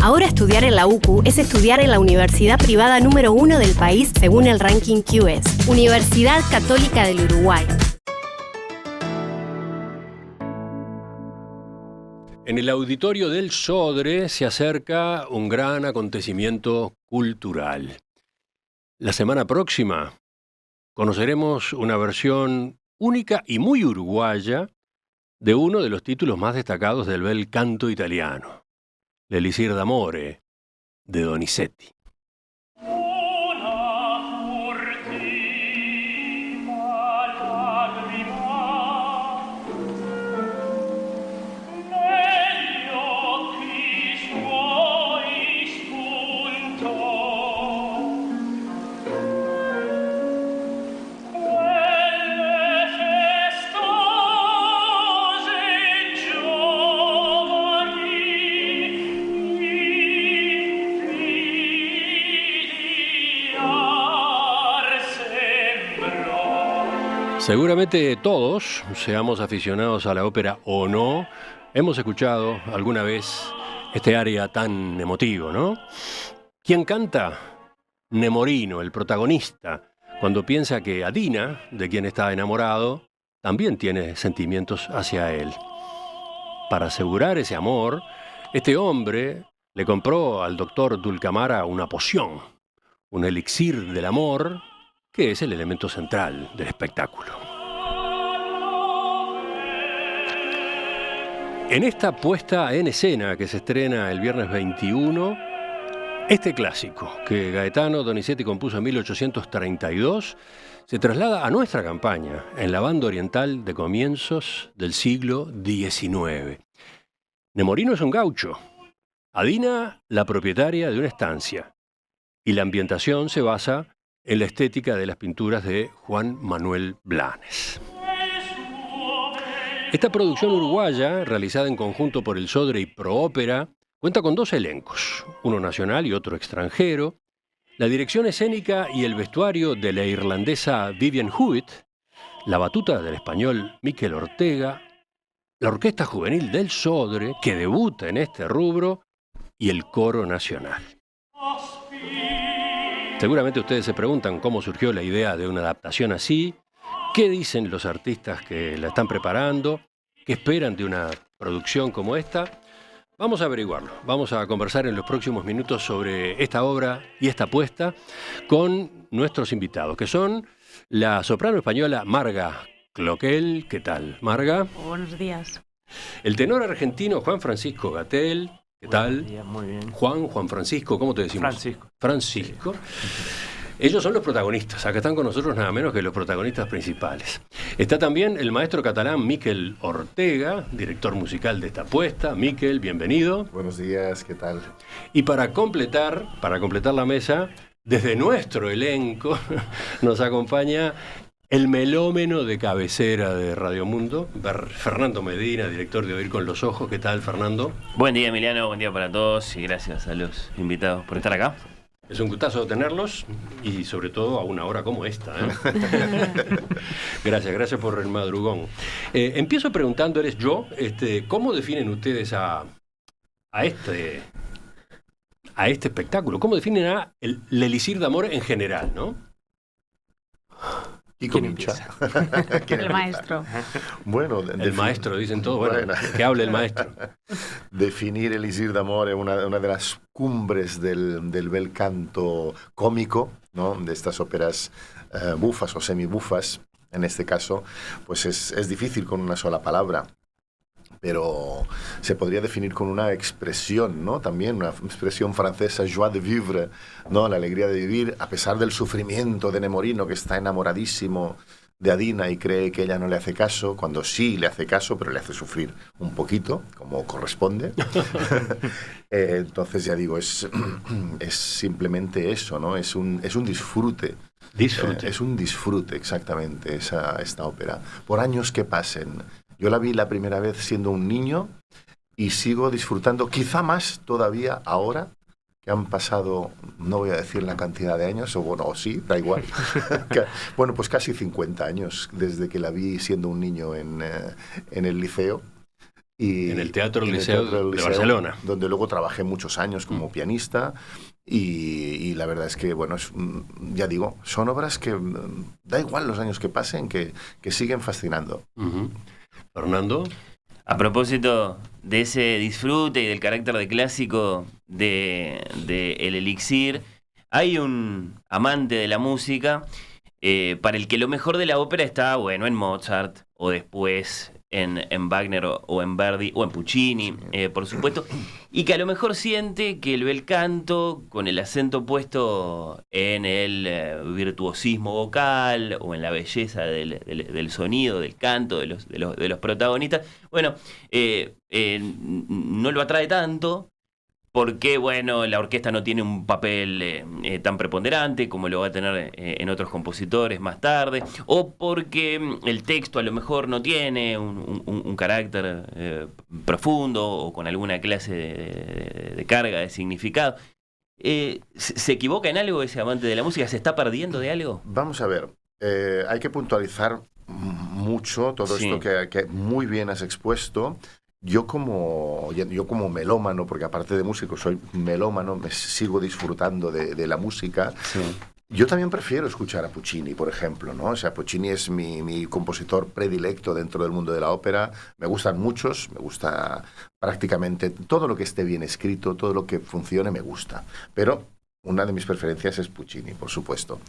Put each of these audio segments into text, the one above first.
Ahora estudiar en la UCU es estudiar en la universidad privada número 1 del país según el ranking QS, Universidad Católica del Uruguay. En el auditorio del Sodre se acerca un gran acontecimiento cultural. La semana próxima conoceremos una versión única y muy uruguaya de uno de los títulos más destacados del bel canto italiano, l'Elisir d'amore, de Donizetti. Seguramente todos, seamos aficionados a la ópera o no, hemos escuchado alguna vez este aria tan emotivo, ¿no? ¿Quién canta? Nemorino, el protagonista, cuando piensa que Adina, de quien está enamorado, también tiene sentimientos hacia él. Para asegurar ese amor, este hombre le compró al doctor Dulcamara una poción, un elixir del amor, que es el elemento central del espectáculo. En esta puesta en escena que se estrena el viernes 21, este clásico que Gaetano Donizetti compuso en 1832 se traslada a nuestra campaña en la banda oriental de comienzos del siglo XIX. Nemorino es un gaucho, Adina la propietaria de una estancia, y la ambientación se basa en la estética de las pinturas de Juan Manuel Blanes. Esta producción uruguaya, realizada en conjunto por el Sodre y Proópera, cuenta con dos elencos, uno nacional y otro extranjero, la dirección escénica y el vestuario de la irlandesa Vivian Hewitt, la batuta del español Miquel Ortega, la orquesta juvenil del Sodre, que debuta en este rubro, y el coro nacional. Seguramente ustedes se preguntan cómo surgió la idea de una adaptación así, qué dicen los artistas que la están preparando, qué esperan de una producción como esta. Vamos a averiguarlo, vamos a conversar en los próximos minutos sobre esta obra y esta apuesta con nuestros invitados, que son la soprano española Marga Cloquel. ¿Qué tal, Marga? Buenos días. El tenor argentino Juan Francisco Gatell. ¿Qué tal? Buenos días, muy bien. Juan Francisco, ¿cómo te decimos? Francisco. Ellos son los protagonistas, acá están con nosotros nada menos que los protagonistas principales. Está también el maestro catalán Miquel Ortega, director musical de esta apuesta. Miquel, bienvenido. Buenos días, ¿qué tal? Y para completar la mesa, desde nuestro elenco nos acompaña el melómeno de cabecera de Radio Mundo, Fernando Medina, director de Oír con los Ojos. ¿Qué tal, Fernando? Buen día, Emiliano, buen día para todos y gracias a los invitados por estar acá. Es un gustazo tenerlos y sobre todo a una hora como esta, ¿eh? Gracias por el madrugón. Empiezo preguntando, ¿cómo definen ustedes a este espectáculo? ¿Cómo definen l'Elisir d'amore en general, no? ¿Y comienza? El maestro. Bueno, el maestro, dicen todos. Bueno, que hable el maestro. Definir l'Elisir d'amore es una de las cumbres del bel canto cómico, ¿no? De estas óperas bufas o semibufas, en este caso, pues es difícil con una sola palabra. Pero se podría definir con una expresión, ¿no? También una expresión francesa, joie de vivre, ¿no? La alegría de vivir, a pesar del sufrimiento de Nemorino, que está enamoradísimo de Adina y cree que ella no le hace caso, cuando sí le hace caso, pero le hace sufrir un poquito, como corresponde. Entonces, ya digo, es simplemente eso, ¿no? Es un disfrute. Es un disfrute, exactamente, esta ópera. Por años que pasen. Yo la vi la primera vez siendo un niño y sigo disfrutando, quizá más todavía ahora, que han pasado, no voy a decir la cantidad de años, o sí, da igual. Bueno, pues casi 50 años desde que la vi siendo un niño en el liceo. Y en el Teatro en el Liceo Teatro de Barcelona. Donde luego trabajé muchos años como pianista y la verdad es que, bueno, ya digo, son obras que da igual los años que pasen, que siguen fascinando. Fernando. A propósito de ese disfrute y del carácter de clásico de El Elixir, hay un amante de la música para el que lo mejor de la ópera está, bueno, en Mozart o después en Wagner o en Verdi o en Puccini, por supuesto, y que a lo mejor siente que el bel canto, con el acento puesto en el virtuosismo vocal o en la belleza del sonido, del canto, de los protagonistas, bueno, no lo atrae tanto, porque, bueno, la orquesta no tiene un papel tan preponderante como lo va a tener en otros compositores más tarde, o porque el texto a lo mejor no tiene un carácter profundo o con alguna clase de carga, de significado. ¿Se equivoca en algo ese amante de la música? ¿Se está perdiendo de algo? Vamos a ver, hay que puntualizar mucho todo esto que muy bien has expuesto. Yo como melómano, porque aparte de músico soy melómano, me sigo disfrutando de la música. Sí. Yo también prefiero escuchar a Puccini, por ejemplo, ¿no? O sea, Puccini es mi compositor predilecto dentro del mundo de la ópera. Me gustan muchos, me gusta prácticamente todo lo que esté bien escrito, todo lo que funcione me gusta. Pero una de mis preferencias es Puccini, por supuesto.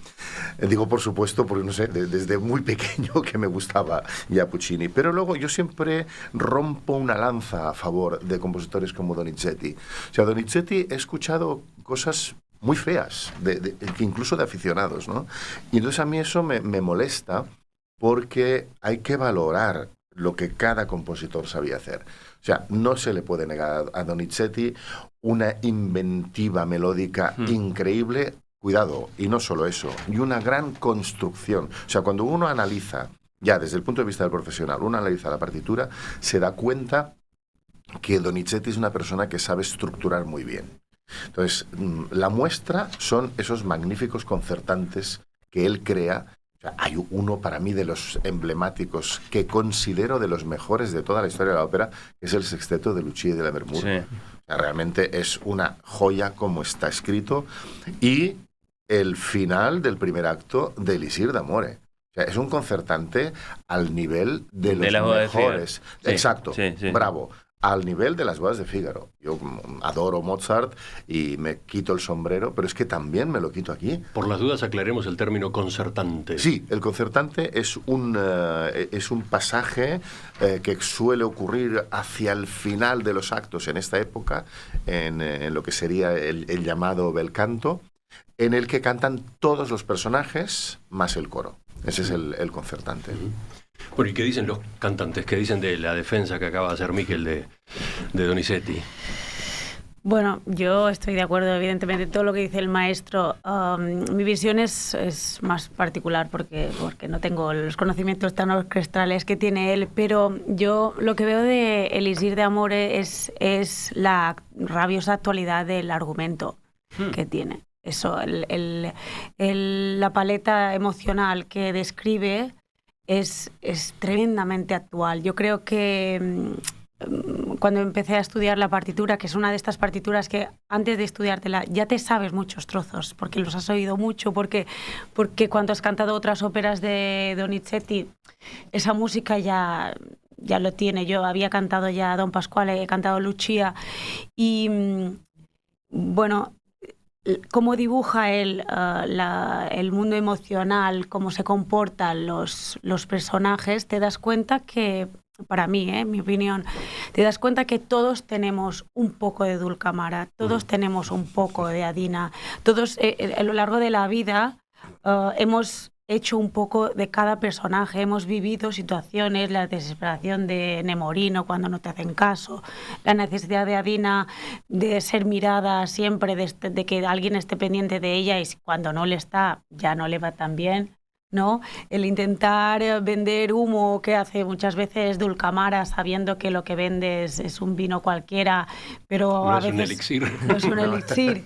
Digo por supuesto porque, no sé, desde muy pequeño que me gustaba ya Puccini. Pero luego yo siempre rompo una lanza a favor de compositores como Donizetti. O sea, Donizetti he escuchado cosas muy feas, incluso de aficionados, ¿no? Y entonces a mí eso me molesta porque hay que valorar lo que cada compositor sabía hacer. O sea, no se le puede negar a Donizetti una inventiva melódica increíble, cuidado, y no solo eso, y una gran construcción. O sea, cuando uno analiza, ya desde el punto de vista del profesional, uno analiza la partitura, se da cuenta que Donizetti es una persona que sabe estructurar muy bien. Entonces, la muestra son esos magníficos concertantes que él crea. O sea, hay uno para mí de los emblemáticos que considero de los mejores de toda la historia de la ópera, que es el sexteto de Lucia y de Lammermoor. Sí. O sea, realmente es una joya como está escrito. Y el final del primer acto de Elixir d'Amore. O sea, es un concertante al nivel de los mejores. Sí, exacto, sí. Bravo. Al nivel de las bodas de Fígaro. Yo adoro Mozart y me quito el sombrero, pero es que también me lo quito aquí. Por las dudas aclaremos el término concertante. Sí, el concertante es un pasaje que suele ocurrir hacia el final de los actos en esta época, en lo que sería el llamado bel canto, en el que cantan todos los personajes más el coro. Ese es el concertante. Bueno, ¿y qué dicen los cantantes? ¿Qué dicen de la defensa que acaba de hacer Miquel de Donizetti? Bueno, yo estoy de acuerdo, evidentemente, todo lo que dice el maestro. Mi visión es más particular porque no tengo los conocimientos tan orquestales que tiene él, pero yo lo que veo de Elixir d'Amore es la rabiosa actualidad del argumento que tiene. Eso, la paleta emocional que describe es tremendamente actual. Yo creo que cuando empecé a estudiar la partitura, que es una de estas partituras que antes de estudiártela ya te sabes muchos trozos, porque los has oído mucho, porque cuando has cantado otras óperas de Donizetti, esa música ya lo tiene. Yo había cantado ya Don Pasquale, he cantado Lucia, y bueno, cómo dibuja él el mundo emocional, cómo se comportan los personajes, te das cuenta que, para mí, mi opinión, te das cuenta que todos tenemos un poco de Dulcamara, todos tenemos un poco de Adina, todos a lo largo de la vida hemos hecho un poco de cada personaje, hemos vivido situaciones, la desesperación de Nemorino cuando no te hacen caso, la necesidad de Adina de ser mirada siempre, de que alguien esté pendiente de ella, y cuando no le está, ya no le va tan bien, ¿no? El intentar vender humo que hace muchas veces Dulcamara, sabiendo que lo que vendes es un vino cualquiera, pero no a es veces un elixir. No es un elixir.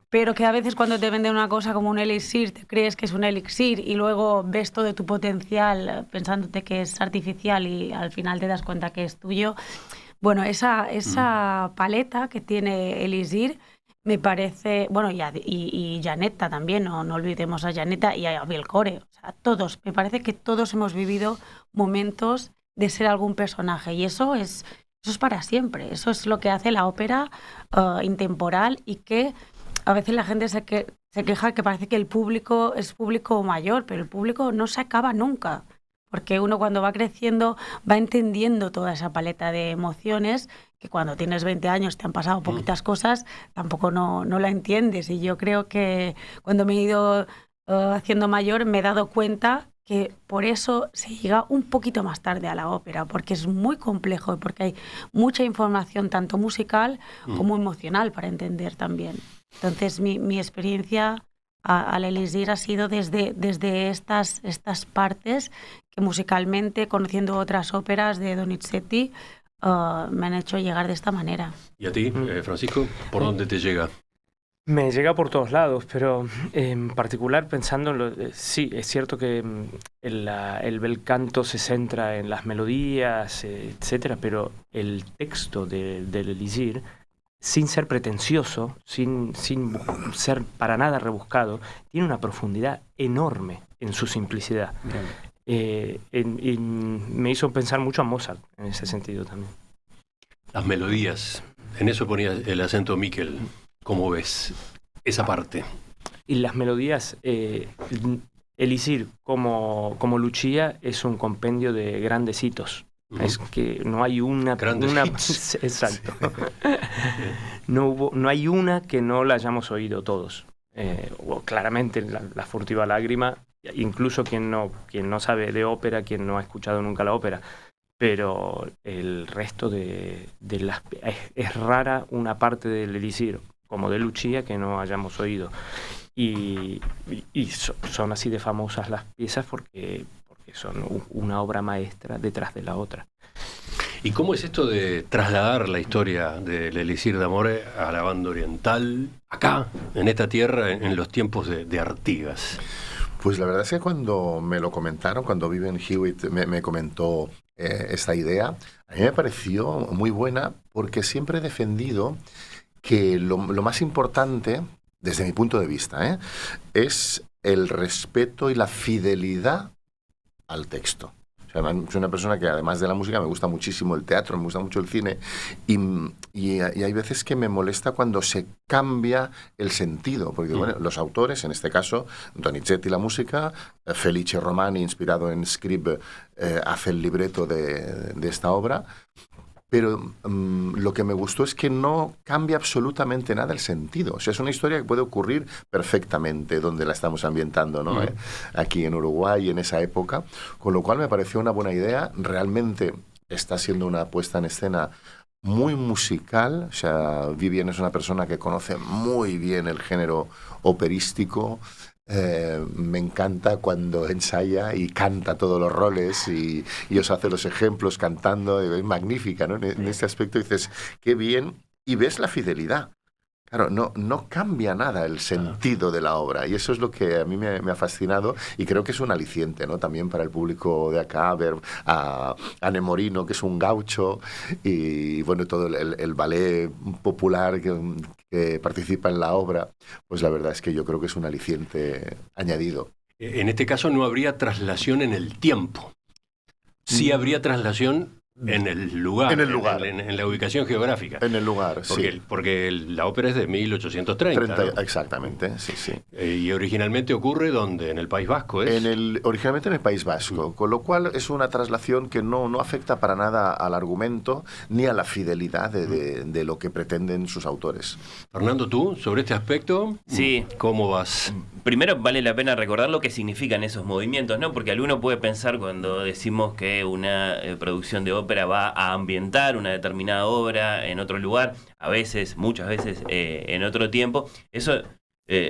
Pero que a veces cuando te venden una cosa como un elixir, te crees que es un elixir y luego ves todo tu potencial pensándote que es artificial y al final te das cuenta que es tuyo. Bueno, esa paleta que tiene Elixir me parece, bueno, y Janetta también, no olvidemos a Janetta y a Belcore, o sea, todos, me parece que todos hemos vivido momentos de ser algún personaje y eso es para siempre, eso es lo que hace la ópera intemporal y que a veces la gente se queja que parece que el público es público mayor, pero el público no se acaba nunca. Porque uno cuando va creciendo va entendiendo toda esa paleta de emociones que cuando tienes 20 años te han pasado poquitas cosas, tampoco no la entiendes. Y yo creo que cuando me he ido haciendo mayor me he dado cuenta que por eso se llega un poquito más tarde a la ópera, porque es muy complejo y porque hay mucha información tanto musical como emocional para entender también. Entonces mi experiencia al Elixir ha sido desde estas partes que musicalmente, conociendo otras óperas de Donizetti, me han hecho llegar de esta manera. ¿Y a ti, Francisco? ¿Por dónde te llega? Me llega por todos lados, pero en particular pensando en sí, es cierto que el bel canto se centra en las melodías, etcétera, pero el texto del Elixir, sin ser pretencioso, sin ser para nada rebuscado, tiene una profundidad enorme en su simplicidad. Y me hizo pensar mucho a Mozart en ese sentido también. Las melodías, en eso ponía el acento Miquel. ¿Cómo ves esa parte? Y las melodías, Elixir como Lucia es un compendio de grandes hitos. Es que no hay una... Grandes hits. Exacto. No hay una que no la hayamos oído todos. O claramente la furtiva lágrima, incluso quien no sabe de ópera, quien no ha escuchado nunca la ópera. Pero el resto de las... Es rara una parte del Elixir, como de Lucia, que no hayamos oído. Y son así de famosas las piezas porque son una obra maestra detrás de la otra. ¿Y cómo es esto de trasladar la historia del Elixir d'Amore a la banda oriental, acá, en esta tierra, en los tiempos de Artigas? Pues la verdad es que cuando me lo comentaron, cuando Vivian Hewitt me comentó esta idea, a mí me pareció muy buena porque siempre he defendido que lo más importante, desde mi punto de vista, es el respeto y la fidelidad al texto. O sea, soy una persona que además de la música me gusta muchísimo el teatro, me gusta mucho el cine y hay veces que me molesta cuando se cambia el sentido, porque bueno, los autores, en este caso Donizetti la música, Felice Romani inspirado en Scribe hace el libreto de esta obra. Pero lo que me gustó es que no cambia absolutamente nada el sentido. O sea, es una historia que puede ocurrir perfectamente donde la estamos ambientando, ¿no? Aquí en Uruguay, en esa época. Con lo cual me pareció una buena idea. Realmente está siendo una puesta en escena muy musical. O sea, Vivian es una persona que conoce muy bien el género operístico. Me encanta cuando ensaya y canta todos los roles y os hace los ejemplos cantando, es magnífica, ¿no? En este aspecto dices, qué bien, y ves la fidelidad. Claro, no cambia nada el sentido de la obra y eso es lo que a mí me ha fascinado y creo que es un aliciente, ¿no? También para el público de acá, ver a Nemorino, que es un gaucho, y bueno, todo el ballet popular que participa en la obra, pues la verdad es que yo creo que es un aliciente añadido. En este caso no habría traslación en el tiempo. Sí habría traslación en el lugar. En el lugar. En la ubicación geográfica. En el lugar, sí. Porque la ópera es de 1830. ¿no? Exactamente, sí. Y originalmente ocurre ¿dónde? ¿En el País Vasco? Originalmente en el País Vasco, con lo cual es una traslación que no afecta para nada al argumento ni a la fidelidad de lo que pretenden sus autores. Fernando, ¿tú sobre este aspecto? Sí. ¿Cómo vas? Primero vale la pena recordar lo que significan esos movimientos, ¿no? Porque alguno puede pensar cuando decimos que una producción de ópera va a ambientar una determinada obra en otro lugar, a veces, muchas veces en otro tiempo. Eso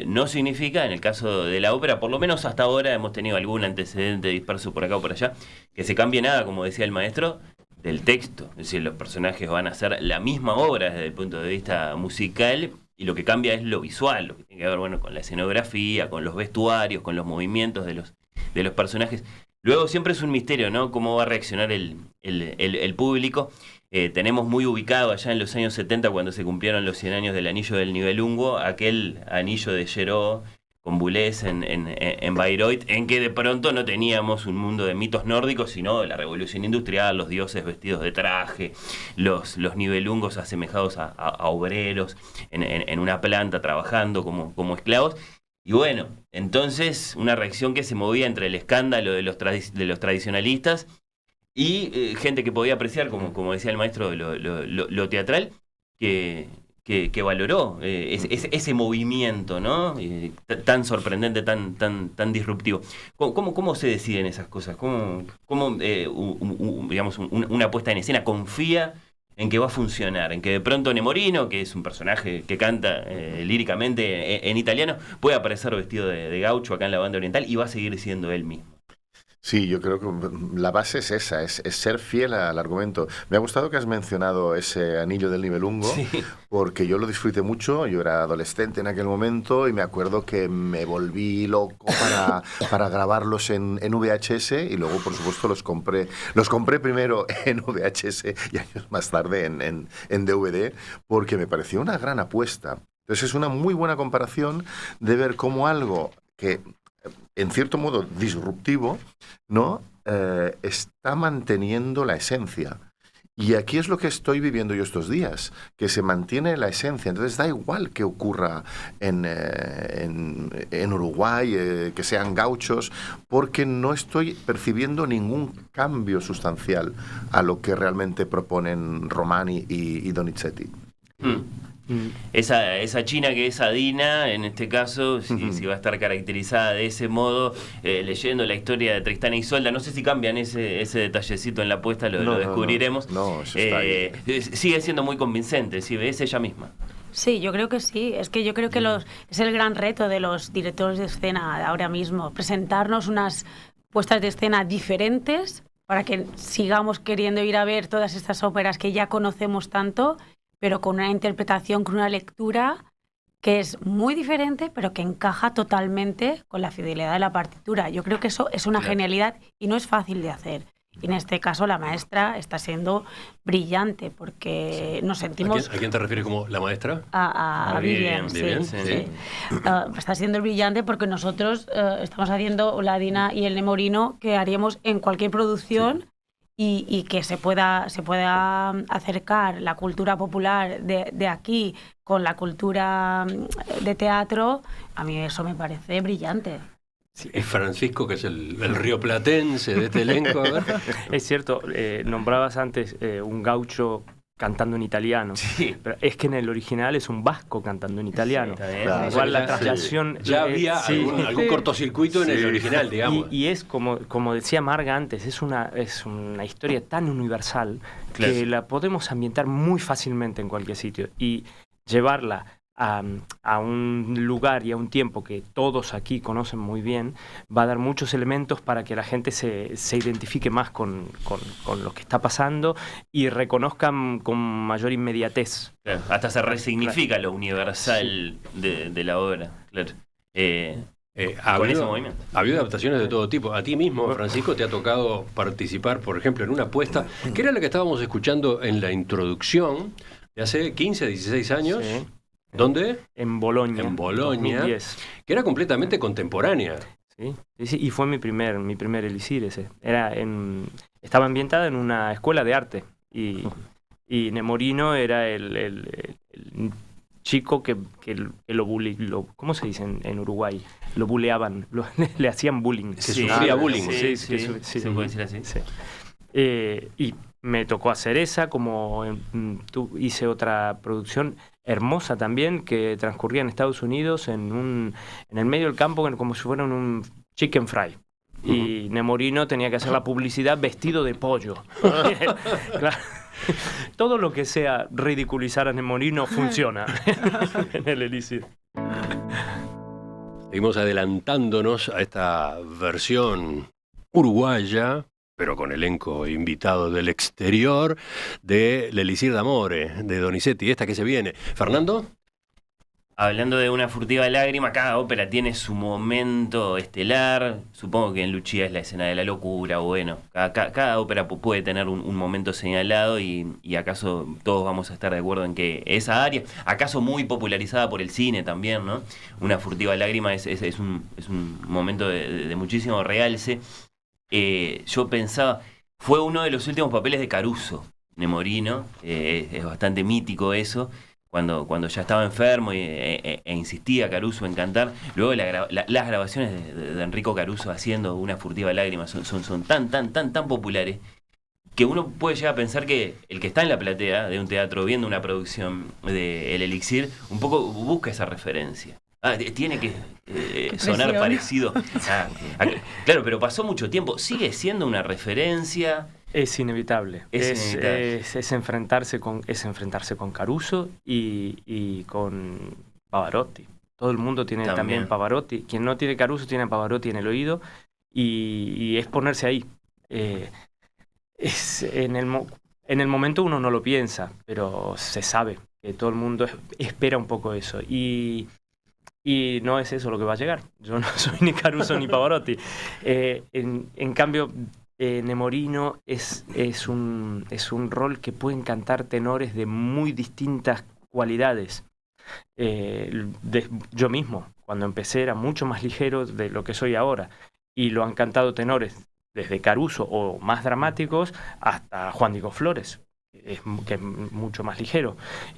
no significa, en el caso de la ópera, por lo menos hasta ahora hemos tenido algún antecedente disperso por acá o por allá, que se cambie nada, como decía el maestro, del texto. Es decir, los personajes van a hacer la misma obra desde el punto de vista musical y lo que cambia es lo visual, lo que tiene que ver, bueno, con la escenografía, con los vestuarios, con los movimientos de los personajes. Luego siempre es un misterio, ¿no? Cómo va a reaccionar el público. tenemos muy ubicado allá en los años 70, cuando se cumplieron los 100 años del anillo del Nibelungo, aquel anillo de Geró con Boulez en Bayreuth, en que de pronto no teníamos un mundo de mitos nórdicos, sino la revolución industrial, los dioses vestidos de traje, los nibelungos asemejados a obreros en una planta trabajando como esclavos. Y bueno, entonces una reacción que se movía entre el escándalo de los tradicionalistas y gente que podía apreciar, como decía el maestro, lo teatral, que valoró ese movimiento, ¿no? Tan sorprendente, tan disruptivo. ¿Cómo se deciden esas cosas? ¿Cómo digamos, una puesta en escena confía en que va a funcionar, en que de pronto Nemorino, que es un personaje que canta líricamente en italiano, puede aparecer vestido de gaucho acá en la banda oriental y va a seguir siendo él mismo? Sí, yo creo que la base es esa, es ser fiel al argumento. Me ha gustado que has mencionado ese anillo del Nibelungo, sí, porque yo lo disfruté mucho. Yo era adolescente en aquel momento y me acuerdo que me volví loco para grabarlos en VHS y luego, por supuesto, los compré primero en VHS y años más tarde en DVD, porque me pareció una gran apuesta. Entonces es una muy buena comparación de ver cómo algo que, en cierto modo disruptivo, ¿no? Está manteniendo la esencia. Y aquí es lo que estoy viviendo yo estos días, que se mantiene la esencia. Entonces da igual que ocurra en Uruguay, que sean gauchos, porque no estoy percibiendo ningún cambio sustancial a lo que realmente proponen Romani y Donizetti. Esa China que es Adina, en este caso, si va a estar caracterizada de ese modo, leyendo la historia de Tristán e Isolda, no sé si cambian ese detallecito en la apuesta, lo descubriremos. No, eso está ahí. Sigue siendo muy convincente, ¿sí? Es ella misma. Sí, yo creo que sí. Es que yo creo que es el gran reto de los directores de escena ahora mismo, presentarnos unas puestas de escena diferentes para que sigamos queriendo ir a ver todas estas óperas que ya conocemos tanto, pero con una interpretación, con una lectura que es muy diferente, pero que encaja totalmente con la fidelidad de la partitura. Yo creo que eso es una genialidad y no es fácil de hacer. Y en este caso la maestra está siendo brillante, porque nos sentimos... ¿A quién te refieres como la maestra? A Vivian, sí. Está siendo brillante porque nosotros estamos haciendo la Adina y el Nemorino que haríamos en cualquier producción. Sí. Y que se pueda acercar la cultura popular de aquí con la cultura de teatro, a mí eso me parece brillante. Sí. Es Francisco, que es el rioplatense de este elenco. A ver. Es cierto, nombrabas antes un gaucho cantando en italiano, sí, pero es que en el original es un vasco cantando en italiano. Sí, claro. Igual la traslación... Ya había algún cortocircuito en el original, digamos. Y es, como decía Marga antes, es una historia tan universal que la podemos ambientar muy fácilmente en cualquier sitio y llevarla a un lugar y a un tiempo que todos aquí conocen muy bien, va a dar muchos elementos para que la gente se identifique más con lo que está pasando y reconozcan con mayor inmediatez. Claro, hasta se resignifica lo universal de la obra. Claro. Con ese movimiento. Ha habido adaptaciones de todo tipo. A ti mismo, Francisco, te ha tocado participar, por ejemplo, en una apuesta, que era la que estábamos escuchando en la introducción, de hace 15, 16 años. Sí. ¿Dónde? En Bolonia. En Bolonia, 2010. Que era completamente contemporánea. Sí, y fue mi primer elixir ese. Estaba ambientada en una escuela de arte y Nemorino era el chico que ¿cómo se dice en Uruguay? Lo buleaban, le hacían bullying. Se sufría bullying. Sí, se puede decir así. Sí. Y me tocó hacer esa, hice otra producción hermosa también que transcurría en Estados Unidos en el medio del campo como si fuera un chicken fry. Y Nemorino tenía que hacer la publicidad vestido de pollo. Claro. Todo lo que sea ridiculizar a Nemorino funciona en el elixir. Seguimos adelantándonos a esta versión uruguaya, pero con elenco invitado del exterior, de L'Elixir d'Amore, de Donizetti, esta que se viene. ¿Fernando? Hablando de una furtiva lágrima, cada ópera tiene su momento estelar. Supongo que en Lucia es la escena de la locura. Bueno, cada ópera puede tener un momento señalado y acaso todos vamos a estar de acuerdo en que esa área, acaso muy popularizada por el cine también, ¿no? Una furtiva lágrima es un momento de muchísimo realce. Yo pensaba, fue uno de los últimos papeles de Caruso, Nemorino. Es bastante mítico eso. Cuando ya estaba enfermo e insistía Caruso en cantar, luego las grabaciones de Enrico Caruso haciendo una furtiva lágrima son tan populares que uno puede llegar a pensar que el que está en la platea de un teatro viendo una producción de El Elixir un poco busca esa referencia. Tiene que sonar parecido. Claro, pero pasó mucho tiempo. Sigue siendo una referencia. Es inevitable. Es enfrentarse con Caruso y con Pavarotti. Todo el mundo tiene también Pavarotti. Quien no tiene Caruso tiene a Pavarotti en el oído y es ponerse ahí. En el momento uno no lo piensa, pero se sabe que todo el mundo espera un poco eso. Y no es eso lo que va a llegar. Yo no soy ni Caruso ni Pavarotti. En cambio, Nemorino es un rol que pueden cantar tenores de muy distintas cualidades. Yo mismo, cuando empecé, era mucho más ligero de lo que soy ahora. Y lo han cantado tenores desde Caruso o más dramáticos hasta Juan Diego Flores, que es mucho más ligero.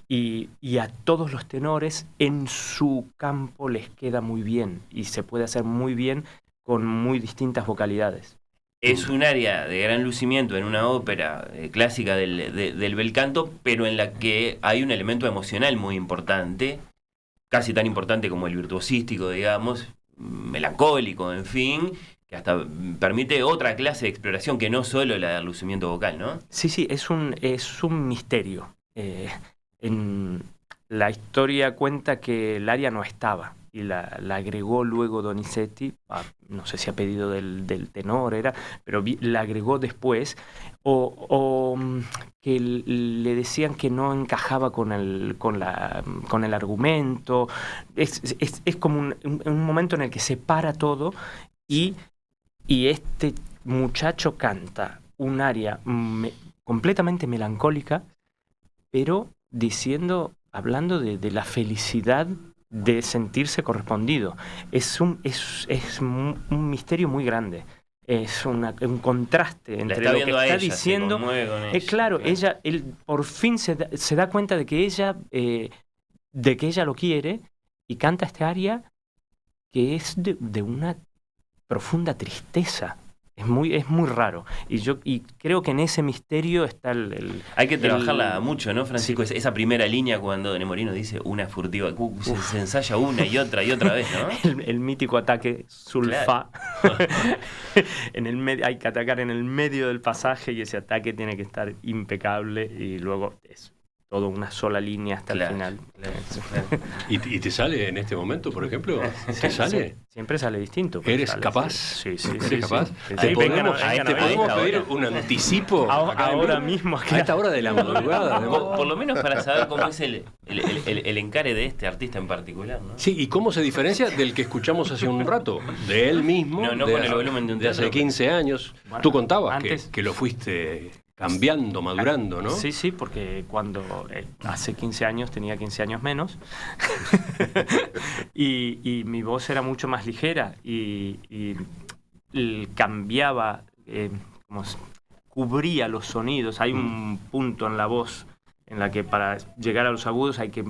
Y a todos los tenores en su campo les queda muy bien y se puede hacer muy bien con muy distintas vocalidades. Es un área de gran lucimiento en una ópera clásica del bel canto, pero en la que hay un elemento emocional muy importante, casi tan importante como el virtuosístico, digamos, melancólico, en fin, que hasta permite otra clase de exploración que no solo la del lucimiento vocal, ¿no? Sí, es un misterio. La historia cuenta que el aria no estaba y la agregó luego Donizetti, no sé si a pedido del tenor era, pero la agregó después, o que le decían que no encajaba con el argumento. Es como un momento en el que se para todo y este muchacho canta un aria completamente melancólica, pero hablando de la felicidad de sentirse correspondido. Es un misterio muy grande. Es un contraste entre lo que está diciendo. Claro, él por fin se da cuenta de que ella lo quiere y canta este aria que es de una profunda tristeza. Es muy raro. Y creo que en ese misterio está Hay que trabajarla mucho, ¿no, Francisco? Sí. Esa primera línea cuando Nemorino dice una furtiva, se ensaya una y otra vez, ¿no? El mítico ataque sulfa. Claro. Hay que atacar en el medio del pasaje y ese ataque tiene que estar impecable y luego es todo una sola línea hasta el final. Claro. ¿Y te sale en este momento, por ejemplo? ¿Te sale? Sí, siempre sale distinto. ¿Eres capaz? Sí. ¿Eres capaz? Sí. ¿Te podemos pedir un anticipo? Ahora mismo. A esta hora de la madrugada. Por lo menos para saber cómo es el encare de este artista en particular, ¿no? Sí, y cómo se diferencia del que escuchamos hace un rato, de él mismo, no con el volumen de un de hace 15 años. Bueno, tú contabas que lo fuiste cambiando, madurando, ¿no? Sí, porque cuando hace 15 años tenía 15 años menos y mi voz era mucho más ligera y cambiaba, cubría los sonidos. Hay un punto en la voz en la que para llegar a los agudos hay que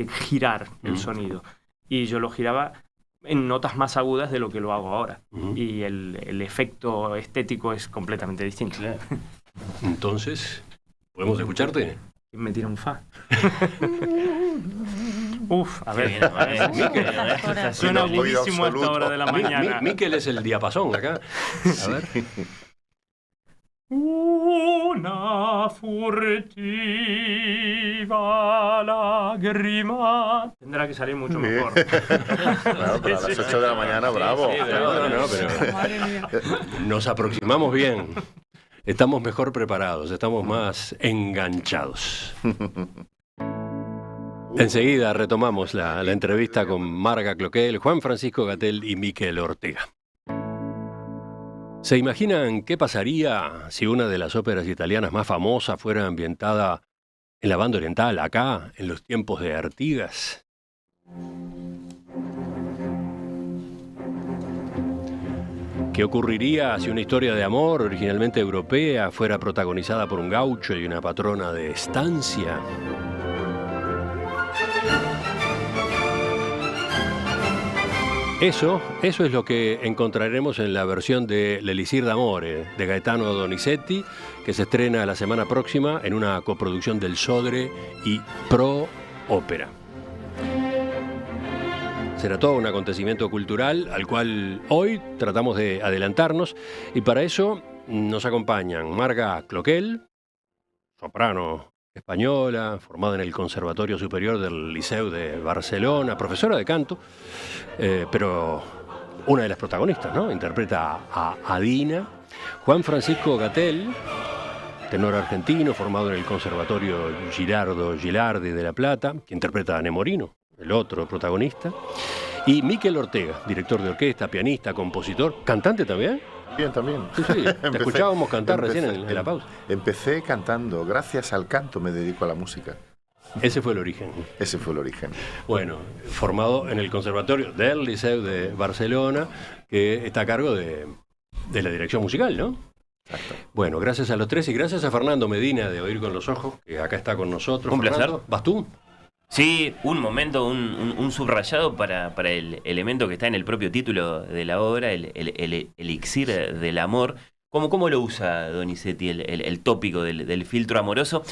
girar el sonido y yo lo giraba en notas más agudas de lo que lo hago ahora y el efecto estético es completamente distinto. Claro. Entonces, ¿podemos escucharte? Me tira un fa. A ver. Suena buenísimo a esta hora de la mañana. Miquel es el diapasón acá. A ver. Una furtiva lágrima. Tendrá que salir mucho mejor. Claro, pero a las 8 de la mañana, bravo. Sí, pero nos aproximamos bien. Estamos mejor preparados, estamos más enganchados. Enseguida retomamos la entrevista con Marga Cloquel, Juan Francisco Gatell y Miquel Ortega. ¿Se imaginan qué pasaría si una de las óperas italianas más famosas fuera ambientada en la banda oriental, acá, en los tiempos de Artigas? ¿Qué ocurriría si una historia de amor originalmente europea fuera protagonizada por un gaucho y una patrona de estancia? Eso es lo que encontraremos en la versión de L'Elisir d'Amore de Gaetano Donizetti, que se estrena la semana próxima en una coproducción del Sodre y Pro Ópera. Será todo un acontecimiento cultural al cual hoy tratamos de adelantarnos, y para eso nos acompañan Marga Cloquel, soprano española, formada en el Conservatorio Superior del Liceu de Barcelona, profesora de canto, pero una de las protagonistas, ¿no? Interpreta a Adina. Juan Francisco Gatell, tenor argentino, formado en el Conservatorio Girardo Gilardi de La Plata, que interpreta a Nemorino, el otro protagonista. Y Miquel Ortega, director de orquesta, pianista, compositor, cantante también. Bien, también. Sí, te escuchábamos cantar recién en la pausa. Empecé cantando, gracias al canto me dedico a la música. Ese fue el origen. Ese fue el origen. Bueno, formado en el Conservatorio del Liceu de Barcelona, que está a cargo de la dirección musical, ¿no? Exacto. Bueno, gracias a los tres y gracias a Fernando Medina de Oír con los Ojos, que acá está con nosotros. Un placer. Fernando, ¿vas tú? Sí, un momento, un subrayado para el elemento que está en el propio título de la obra, el elixir del amor. ¿Cómo lo usa Donizetti el tópico del filtro amoroso?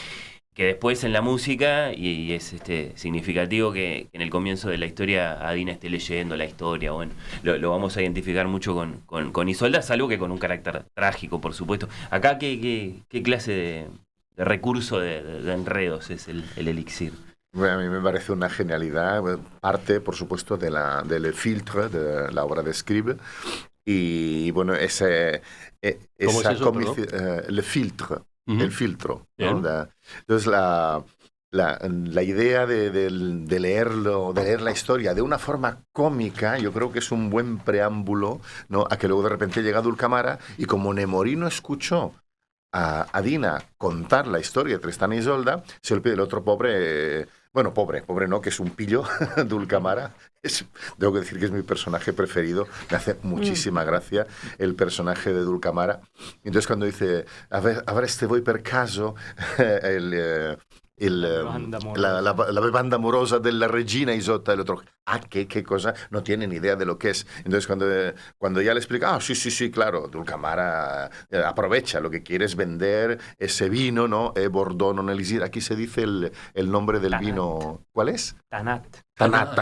Que después en la música, y es significativo que en el comienzo de la historia Adina esté leyendo la historia. Bueno, lo vamos a identificar mucho con Isolda, salvo que con un carácter trágico, por supuesto. Acá, ¿qué clase de recurso de enredos es el elixir? Bueno, a mí me parece una genialidad, parte por supuesto del filtro, de la obra de Scribe, y bueno, esa ¿Cómo es eso, el filtro, Uh-huh. el filtro, ¿no? Entonces la idea de leer la historia de una forma cómica, yo creo que es un buen preámbulo, ¿no? A que luego de repente llega Dulcamara, y como Nemorino escuchó a Adina contar la historia de Tristán y Isolda, se olvida el otro pobre, bueno, pobre no, que es un pillo, Dulcamara. Tengo que decir que es mi personaje preferido, me hace muchísima gracia el personaje de Dulcamara. Entonces cuando dice, avreste voi per caso la banda amorosa della regina Isotta, el otro, ¿qué cosa? No tiene ni idea de lo que es. Entonces cuando ya le explica, sí, claro, Dulcamara aprovecha, lo que quiere es vender ese vino, ¿no? Bordeaux non Elisir. Aquí se dice el nombre del Tanat. Vino, ¿cuál es? Tanat. Tanat,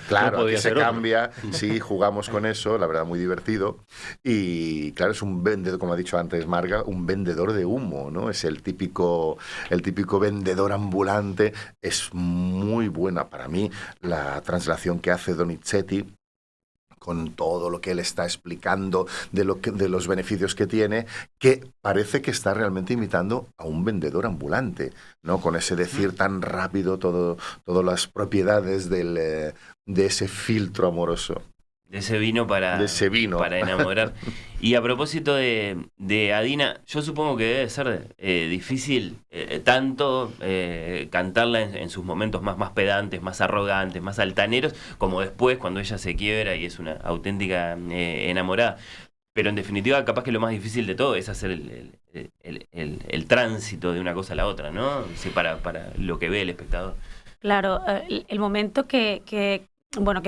claro, No podía aquí se ser otro. cambia, sí, jugamos con eso, la verdad muy divertido, y claro, es un vendedor, como ha dicho antes Marga, un vendedor de humo, ¿no? Es el típico vendedor ambulante. Es muy buena para mí la translación que hace Donizetti, con todo lo que él está explicando de los beneficios que tiene, que parece que está realmente imitando a un vendedor ambulante, ¿no? Con ese decir tan rápido todas las propiedades de ese filtro amoroso. De ese vino para enamorar. Y a propósito de Adina, yo supongo que debe ser difícil tanto cantarla en sus momentos más pedantes, más arrogantes, más altaneros, como después cuando ella se quiebra y es una auténtica enamorada. Pero en definitiva, capaz que lo más difícil de todo es hacer el tránsito de una cosa a la otra, ¿no? Sí, para lo que ve el espectador. Claro, el momento que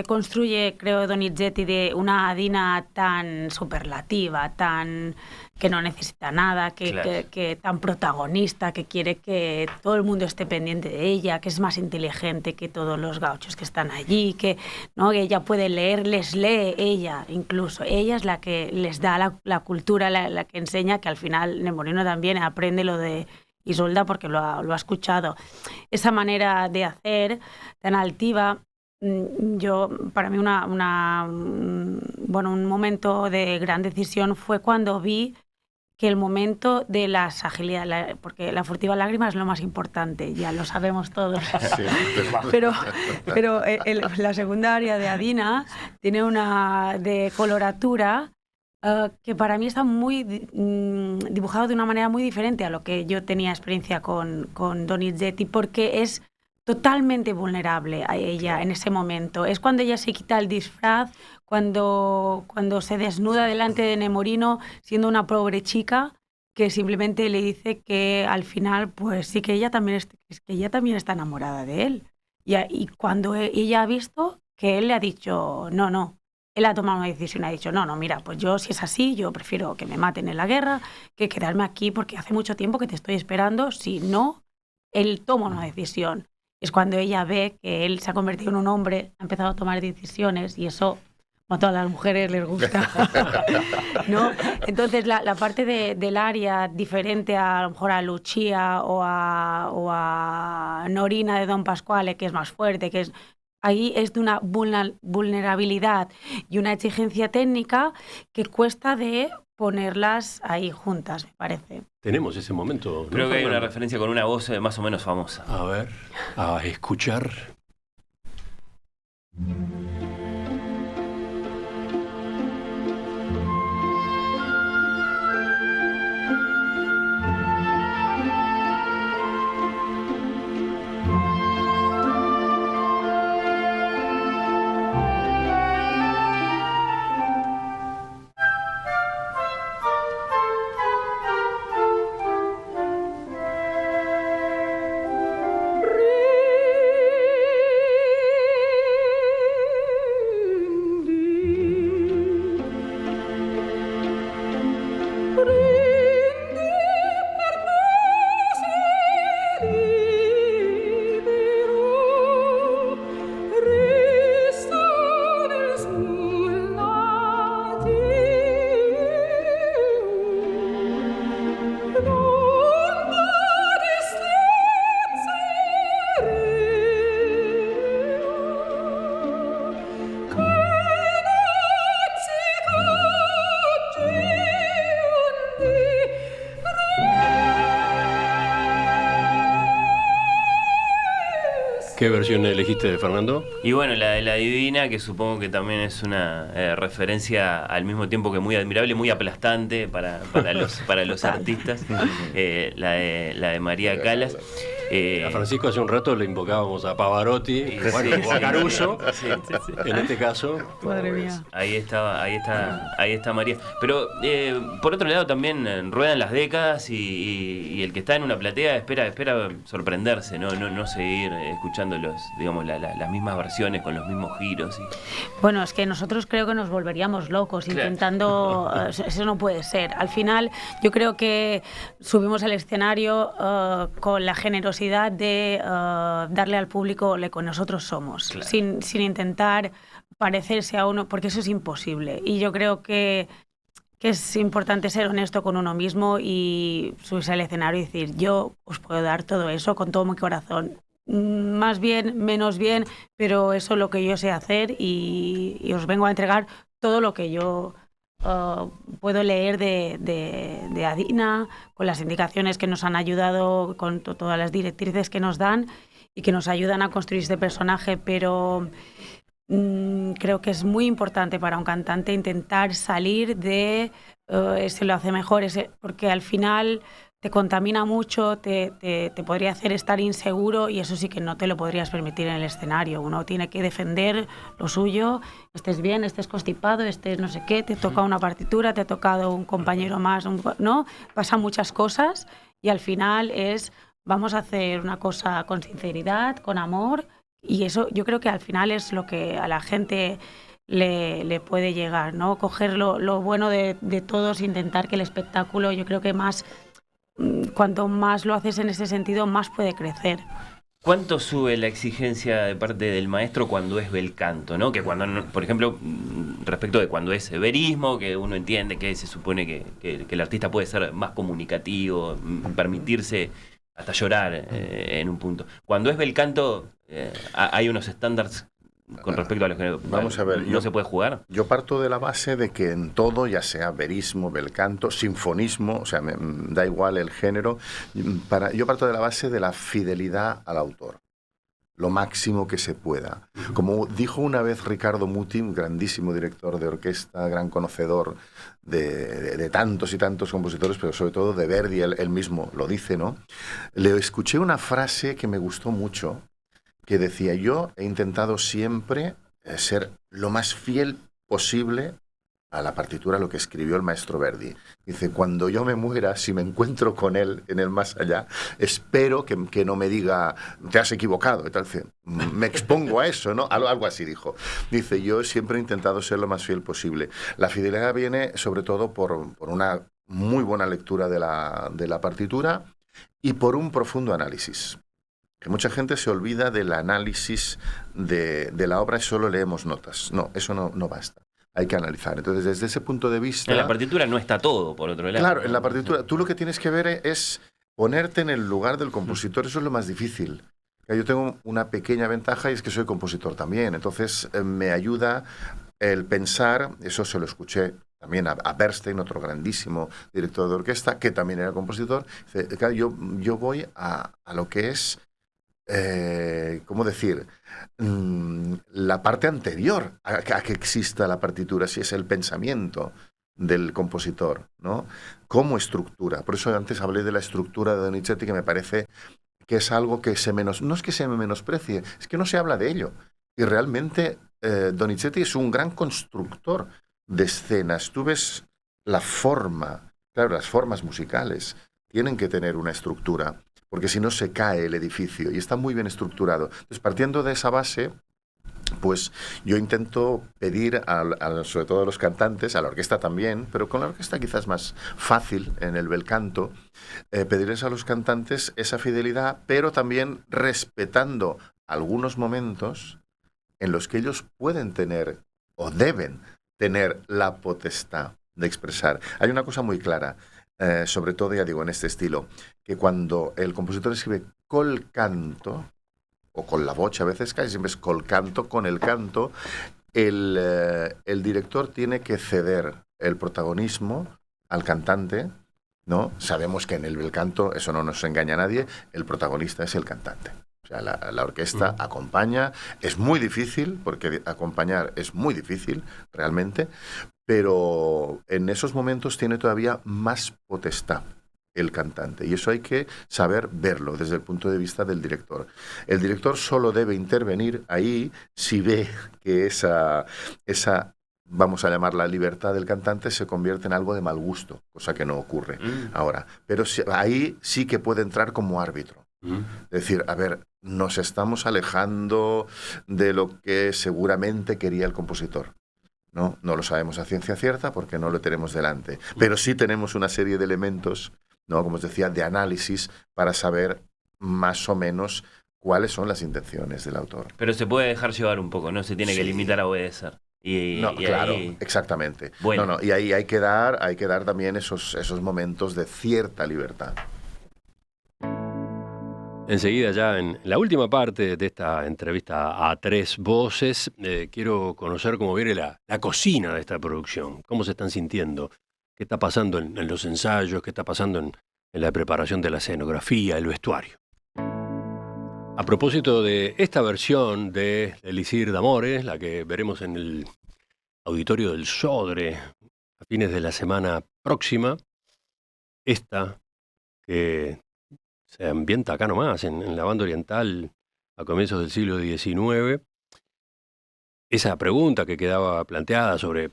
construye, creo, Donizetti, de una Adina tan superlativa, que no necesita nada, Claro. que tan protagonista, que quiere que todo el mundo esté pendiente de ella, que es más inteligente que todos los gauchos que están allí, que ella puede leer, les lee ella, incluso. Ella es la que les da la cultura, la que enseña, que al final Nemorino también aprende lo de Isolda porque lo ha escuchado. Esa manera de hacer tan altiva. Para mí un momento de gran decisión fue cuando vi que el momento de las agilidades, porque la furtiva lágrima es lo más importante, ya lo sabemos todos. Sí, Pero la segunda aria de Adina tiene una de coloratura que para mí está muy dibujado de una manera muy diferente a lo que yo tenía experiencia con Donizetti, porque es totalmente vulnerable a ella en ese momento. Es cuando ella se quita el disfraz, cuando se desnuda delante de Nemorino siendo una pobre chica que simplemente le dice que al final pues sí que ella también está enamorada de él. Y cuando ella ha visto que él le ha dicho no, él ha tomado una decisión, ha dicho no, mira, pues yo si es así, yo prefiero que me maten en la guerra que quedarme aquí porque hace mucho tiempo que te estoy esperando, si no, él toma una decisión. Es cuando ella ve que él se ha convertido en un hombre, ha empezado a tomar decisiones y eso a todas las mujeres les gusta, ¿no? Entonces la parte del aria diferente a lo mejor a Lucia o a Norina de Don Pasquale, que es más fuerte, ahí es de una vulnerabilidad y una exigencia técnica que cuesta de ponerlas ahí juntas, me parece. Tenemos ese momento, ¿no? Creo que hay una referencia con una voz más o menos famosa. A ver, a escuchar. ¿Qué versión elegiste, Fernando? Y bueno, la de la Divina, que supongo que también es una referencia al mismo tiempo que muy admirable, muy aplastante para los artistas, la de María Callas. A Francisco hace un rato le invocábamos a Pavarotti, o a Caruso, en este caso. Madre mía. Ahí está María. Pero por otro lado también ruedan las décadas y el que está en una platea espera sorprenderse, no seguir escuchando las mismas versiones con los mismos giros. Bueno, es que nosotros creo que nos volveríamos locos intentando. Eso no puede ser. Al final, yo creo que subimos al escenario con la generosidad de darle al público lo que nosotros somos, claro, sin intentar parecerse a uno, porque eso es imposible. Y yo creo que es importante ser honesto con uno mismo y subirse al escenario y decir, yo os puedo dar todo eso con todo mi corazón. Más bien, menos bien, pero eso es lo que yo sé hacer y os vengo a entregar todo lo que yo puedo leer de Adina, con las indicaciones que nos han ayudado, con todas las directrices que nos dan y que nos ayudan a construir este personaje, pero creo que es muy importante para un cantante intentar salir de ese lo hace mejor, porque al final te contamina mucho, te podría hacer estar inseguro y eso sí que no te lo podrías permitir en el escenario. Uno tiene que defender lo suyo, estés bien, estés constipado, estés no sé qué, te toca una partitura, te ha tocado un compañero más, ¿no? Pasan muchas cosas y al final vamos a hacer una cosa con sinceridad, con amor y eso yo creo que al final es lo que a la gente le puede llegar, ¿no? Coger lo bueno de todos, intentar que el espectáculo, yo creo que cuanto más lo haces en ese sentido, más puede crecer. ¿Cuánto sube la exigencia de parte del maestro cuando es bel canto, ¿no? Que cuando, por ejemplo, respecto de cuando es verismo, que uno entiende que se supone que el artista puede ser más comunicativo, permitirse hasta llorar en un punto. Cuando es bel canto, hay unos estándares con respecto a los géneros. Vamos a ver, ¿No se puede jugar? Yo parto de la base de que en todo, ya sea verismo, bel canto, sinfonismo, o sea, da igual el género, yo parto de la base de la fidelidad al autor, lo máximo que se pueda. Como dijo una vez Ricardo Muti, un grandísimo director de orquesta, gran conocedor de tantos y tantos compositores, pero sobre todo de Verdi, él mismo lo dice, ¿no? Le escuché una frase que me gustó mucho, que decía: yo he intentado siempre ser lo más fiel posible a la partitura, lo que escribió el maestro Verdi. Dice: cuando yo me muera, si me encuentro con él en el más allá, espero que no me diga te has equivocado. Entonces, me expongo a eso, ¿no? Algo así dijo. Dice: yo siempre he intentado ser lo más fiel posible. La fidelidad viene sobre todo por una muy buena lectura de la partitura y por un profundo análisis. Que mucha gente se olvida del análisis de la obra y solo leemos notas. No, eso no basta. Hay que analizar. Entonces, desde ese punto de vista... En la partitura no está todo, por otro lado. Claro, en la partitura tú lo que tienes que ver es ponerte en el lugar del compositor. Eso es lo más difícil. Yo tengo una pequeña ventaja y es que soy compositor también. Entonces, me ayuda el pensar, eso se lo escuché también a Bernstein, otro grandísimo director de orquesta, que también era compositor. Claro, yo voy a lo que es... ¿cómo decir? La parte anterior a que exista la partitura, si es el pensamiento del compositor, ¿no? ¿Cómo estructura? Por eso antes hablé de la estructura de Donizetti, que me parece que es algo que no es que se menosprecie, es que no se habla de ello. Y realmente Donizetti es un gran constructor de escenas. Tú ves la forma, claro, las formas musicales tienen que tener una estructura, porque si no se cae el edificio, y está muy bien estructurado. Entonces, partiendo de esa base, pues yo intento pedir, sobre todo a los cantantes, a la orquesta también, pero con la orquesta quizás más fácil en el bel canto, pedirles a los cantantes esa fidelidad, pero también respetando algunos momentos en los que ellos pueden tener o deben tener la potestad de expresar. Hay una cosa muy clara, sobre todo, ya digo, en este estilo, que cuando el compositor escribe col canto, o con la voce, a veces casi siempre es col canto, con el canto, el director tiene que ceder el protagonismo al cantante, ¿no? Sabemos que en el bel canto, eso no nos engaña a nadie, el protagonista es el cantante. O sea, la orquesta acompaña, es muy difícil, porque acompañar es muy difícil, realmente, pero en esos momentos tiene todavía más potestad el cantante, y eso hay que saber verlo desde el punto de vista del director. El director solo debe intervenir ahí si ve que esa vamos a llamarla libertad del cantante, se convierte en algo de mal gusto, cosa que no ocurre ahora. Pero ahí sí que puede entrar como árbitro. Es decir, a ver, nos estamos alejando de lo que seguramente quería el compositor. No lo sabemos a ciencia cierta porque no lo tenemos delante. Pero sí tenemos una serie de elementos, ¿no? Como os decía, de análisis para saber más o menos cuáles son las intenciones del autor. Pero se puede dejar llevar un poco, no se tiene que limitar a obedecer. Claro, exactamente. Bueno. Y ahí hay que dar también esos momentos de cierta libertad. Enseguida, ya en la última parte de esta entrevista a tres voces, quiero conocer cómo viene la cocina de esta producción, cómo se están sintiendo, qué está pasando en los ensayos, qué está pasando en la preparación de la escenografía, el vestuario. A propósito de esta versión de Elixir d'Amore, la que veremos en el Auditorio del Sodre a fines de la semana próxima, esta que se ambienta acá nomás, en la banda oriental, a comienzos del siglo XIX. Esa pregunta que quedaba planteada sobre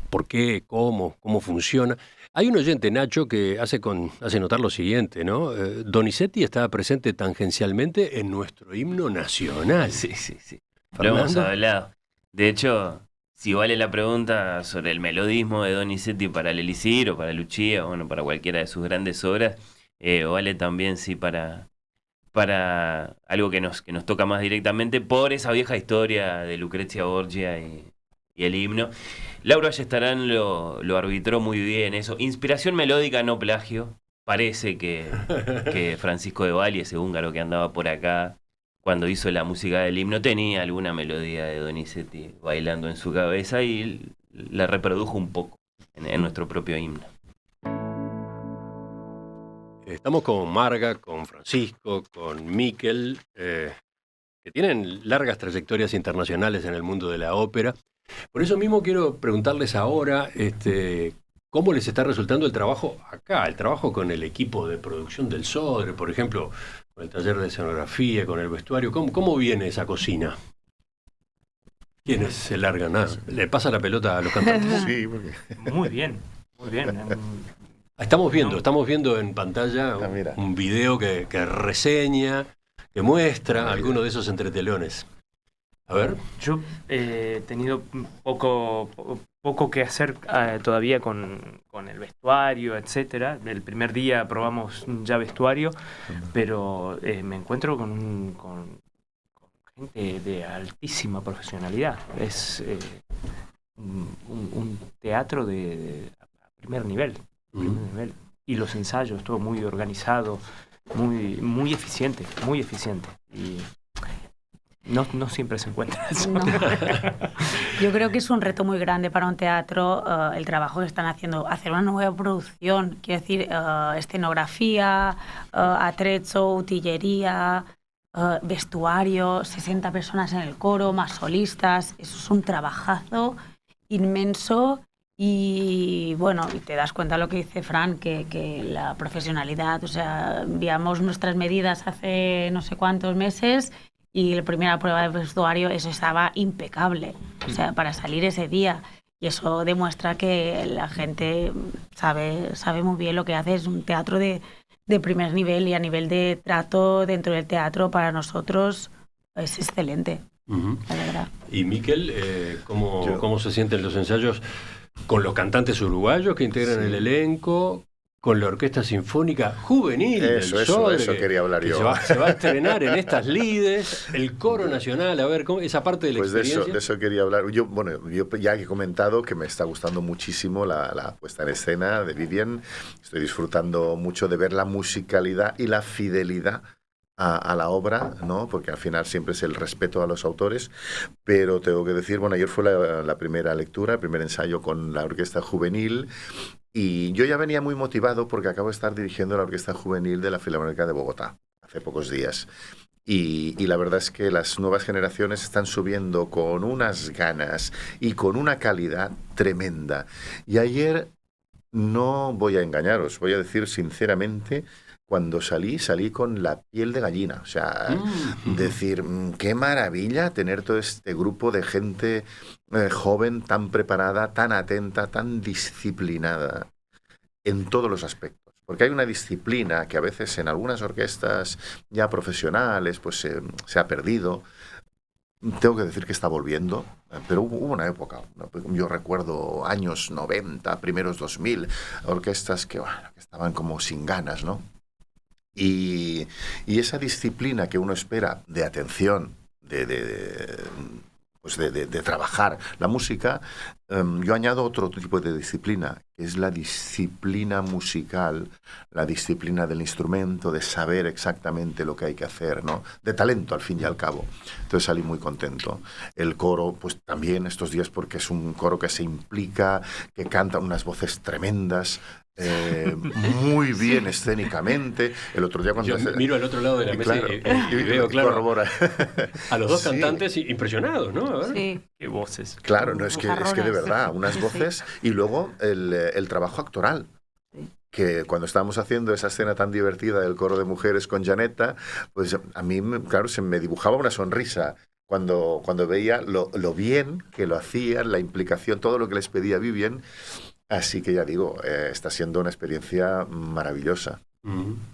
por qué, cómo funciona. Hay un oyente, Nacho, que hace notar lo siguiente, ¿no? Donizetti estaba presente tangencialmente en nuestro himno nacional. Sí. Lo hemos hablado. De hecho, si vale la pregunta sobre el melodismo de Donizetti para el Elixir o para Lucia, bueno, para cualquiera de sus grandes obras, vale también sí para algo que nos toca más directamente por esa vieja historia de Lucrezia Borgia y el himno. Lauro Ayestarán lo arbitró muy bien eso. Inspiración melódica, no plagio. Parece que Francisco de Bali, ese húngaro que andaba por acá cuando hizo la música del himno, tenía alguna melodía de Donizetti bailando en su cabeza y la reprodujo un poco en nuestro propio himno. Estamos con Marga, con Francisco, con Miquel, que tienen largas trayectorias internacionales en el mundo de la ópera. Por eso mismo quiero preguntarles ahora cómo les está resultando el trabajo acá, el trabajo con el equipo de producción del Sodre, por ejemplo, con el taller de escenografía, con el vestuario. ¿Cómo viene esa cocina? ¿Quiénes se largan? ¿Le pasa la pelota a los cantantes? Sí, porque... Muy bien, muy bien. Estamos viendo en pantalla un video que reseña, que muestra alguno de esos entretelones. A ver. Yo he tenido poco que hacer todavía con el vestuario, etcétera. El primer día probamos ya vestuario, pero me encuentro con gente de altísima profesionalidad. Es un teatro de primer nivel. Y los ensayos, todo muy organizado, muy eficiente, muy eficiente. Y no siempre se encuentra eso. No. Yo creo que es un reto muy grande para un teatro el trabajo que están haciendo, hacer una nueva producción, quiero decir, escenografía, atrecho, utillería, vestuario, 60 personas en el coro, más solistas. Eso es un trabajazo inmenso. Y bueno, y te das cuenta lo que dice Fran, que la profesionalidad, o sea, enviamos nuestras medidas hace no sé cuántos meses y la primera prueba de vestuario, eso estaba impecable, o sea, para salir ese día. Y eso demuestra que la gente sabe muy bien lo que hace. Es un teatro de primer nivel, y a nivel de trato dentro del teatro para nosotros es excelente, la verdad. Y Miquel, ¿cómo se sienten los ensayos con los cantantes uruguayos que integran el elenco, con la Orquesta Sinfónica Juvenil del Sodre, eso quería hablar yo. Se va a estrenar en estas lides, el Coro Nacional, a ver, esa parte de la experiencia. De eso quería hablar. Yo ya he comentado que me está gustando muchísimo la puesta en escena de Vivian. Estoy disfrutando mucho de ver la musicalidad y la fidelidad a la obra, ¿no? Porque al final siempre es el respeto a los autores, pero tengo que decir, ayer fue la primera lectura, el primer ensayo con la Orquesta Juvenil, y yo ya venía muy motivado porque acabo de estar dirigiendo la Orquesta Juvenil de la Filarmónica de Bogotá hace pocos días. Y la verdad es que las nuevas generaciones están subiendo con unas ganas y con una calidad tremenda. Y ayer, no voy a engañaros, voy a decir sinceramente, cuando salí con la piel de gallina. O sea, decir, qué maravilla tener todo este grupo de gente joven, tan preparada, tan atenta, tan disciplinada en todos los aspectos. Porque hay una disciplina que a veces en algunas orquestas ya profesionales pues se ha perdido. Tengo que decir que está volviendo, pero hubo una época, yo recuerdo años 90, primeros 2000, orquestas que estaban como sin ganas, ¿no? Y esa disciplina que uno espera de atención, de trabajar la música, yo añado otro tipo de disciplina, que es la disciplina musical, la disciplina del instrumento, de saber exactamente lo que hay que hacer, ¿no? De talento, al fin y al cabo. Entonces salí muy contento. El coro, pues también estos días, porque es un coro que se implica, que canta unas voces tremendas, muy bien escénicamente. El otro día cuando miro al otro lado de la mesa y veo, claro, a los dos cantantes impresionados, ¿no? A ver. Sí. Qué voces. Claro, no es que de verdad, unas voces, y luego el trabajo actoral. Que cuando estábamos haciendo esa escena tan divertida del coro de mujeres con Janetta, pues a mí, claro, se me dibujaba una sonrisa cuando veía lo bien que lo hacían, la implicación, todo lo que les pedía Vivian. Así que ya digo, está siendo una experiencia maravillosa.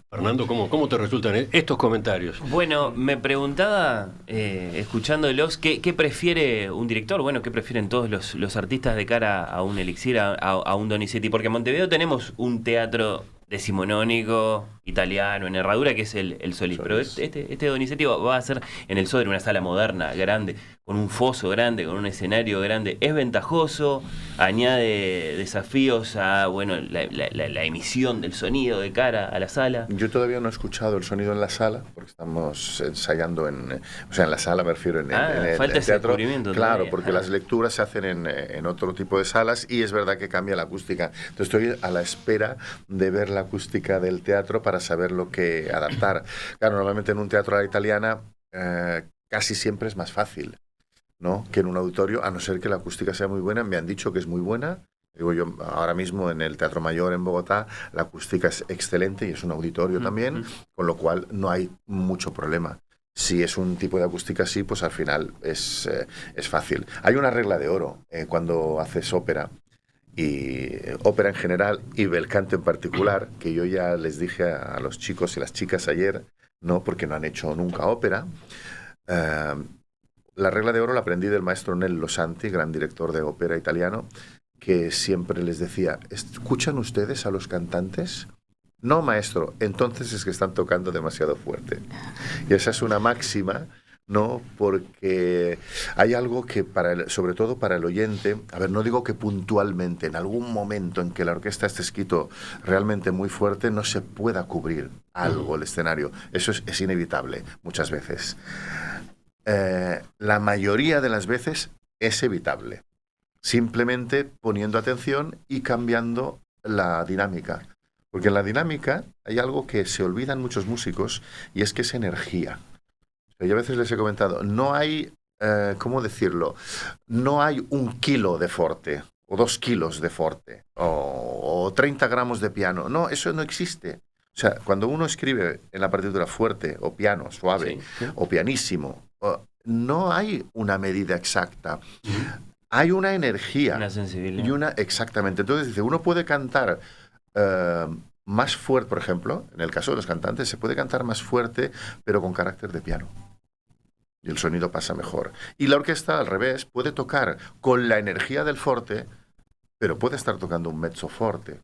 Fernando, ¿cómo te resultan estos comentarios? Bueno, me preguntaba, escuchándolos, ¿qué prefiere un director? Bueno, ¿qué prefieren todos los artistas de cara a un Elixir, a un Donizetti? Porque en Montevideo tenemos un teatro decimonónico, italiano, en Herradura, que es el Solís. Pero este Donizetti va a ser en el Sodre, una sala moderna, grande, con un foso grande, con un escenario grande, es ventajoso, añade desafíos a la emisión del sonido de cara a la sala. Yo todavía no he escuchado el sonido en la sala, porque estamos ensayando en la sala me refiero en el falta ese teatro. descubrimiento Claro, todavía. porque las lecturas se hacen en otro tipo de salas y es verdad que cambia la acústica. Entonces estoy a la espera de ver la acústica del teatro para saber lo que adaptar. Claro, normalmente en un teatro a la italiana casi siempre es más fácil, ¿no?, que en un auditorio, a no ser que la acústica sea muy buena. Me han dicho que es muy buena. Digo yo, ahora mismo en el Teatro Mayor en Bogotá, la acústica es excelente y es un auditorio también, con lo cual no hay mucho problema. Si es un tipo de acústica así, pues al final es fácil. Hay una regla de oro cuando haces ópera, y ópera en general y bel canto en particular, que yo ya les dije a los chicos y las chicas ayer, no porque no han hecho nunca ópera. La regla de oro la aprendí del maestro Nello Santi, gran director de ópera italiano, que siempre les decía: ¿escuchan ustedes a los cantantes? No, maestro, entonces es que están tocando demasiado fuerte. Y esa es una máxima, ¿no? Porque hay algo que, sobre todo para el oyente, a ver, no digo que puntualmente, en algún momento en que la orquesta esté escrito realmente muy fuerte, no se pueda cubrir algo el escenario. Eso es inevitable muchas veces. La mayoría de las veces es evitable, simplemente poniendo atención y cambiando la dinámica. Porque en la dinámica hay algo que se olvidan muchos músicos, y es que es energía. Yo a veces les he comentado, no hay, ¿cómo decirlo? No hay 1 kilo de forte, o 2 kilos de forte, o 30 gramos de piano. No, eso no existe. O sea, cuando uno escribe en la partitura fuerte, o piano, suave, o pianísimo, no hay una medida exacta. Hay una energía. Una sensibilidad. Exactamente. Entonces dice, uno puede cantar más fuerte, por ejemplo, en el caso de los cantantes, se puede cantar más fuerte, pero con carácter de piano. Y el sonido pasa mejor. Y la orquesta, al revés, puede tocar con la energía del forte, pero puede estar tocando un mezzo forte.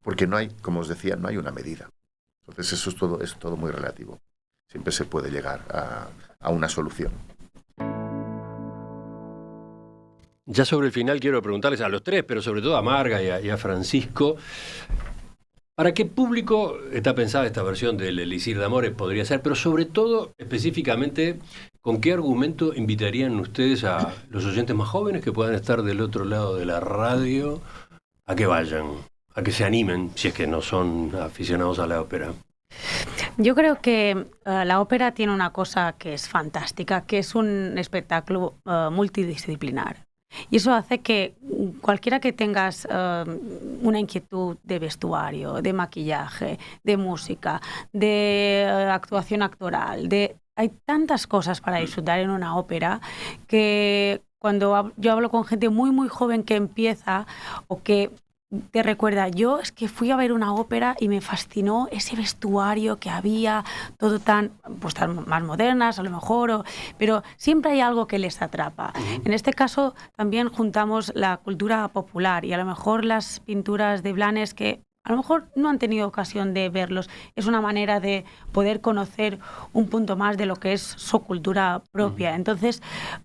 Porque no hay, como os decía, no hay una medida. Entonces eso es todo muy relativo. Siempre se puede llegar a una solución. Ya sobre el final quiero preguntarles a los tres, pero sobre todo a Marga y a Francisco, ¿para qué público está pensada esta versión del Elixir de Amores? Podría ser, pero sobre todo, específicamente, ¿con qué argumento invitarían ustedes a los oyentes más jóvenes que puedan estar del otro lado de la radio a que vayan, a que se animen, si es que no son aficionados a la ópera? Yo creo que la ópera tiene una cosa que es fantástica, que es un espectáculo multidisciplinar. Y eso hace que cualquiera que tengas una inquietud de vestuario, de maquillaje, de música, de actuación actoral, hay tantas cosas para disfrutar en una ópera que cuando yo hablo con gente muy, muy joven que empieza o que te recuerda, yo es que fui a ver una ópera y me fascinó ese vestuario que había, todo tan más modernas a lo mejor, pero siempre hay algo que les atrapa. En este caso también juntamos la cultura popular y a lo mejor las pinturas de Blanes que a lo mejor no han tenido ocasión de verlos. Es una manera de poder conocer un punto más de lo que es su cultura propia. Entonces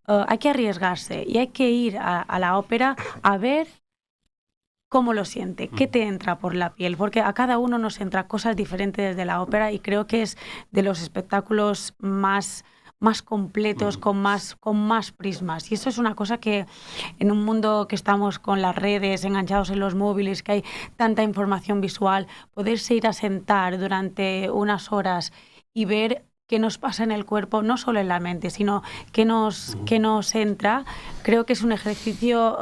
hay que arriesgarse y hay que ir a la ópera a ver cómo lo siente, qué te entra por la piel, porque a cada uno nos entra cosas diferentes de la ópera y creo que es de los espectáculos más completos, con más prismas. Y eso es una cosa que en un mundo que estamos con las redes, enganchados en los móviles, que hay tanta información visual, poderse ir a sentar durante unas horas y ver qué nos pasa en el cuerpo, no solo en la mente, sino qué nos entra, creo que es un ejercicio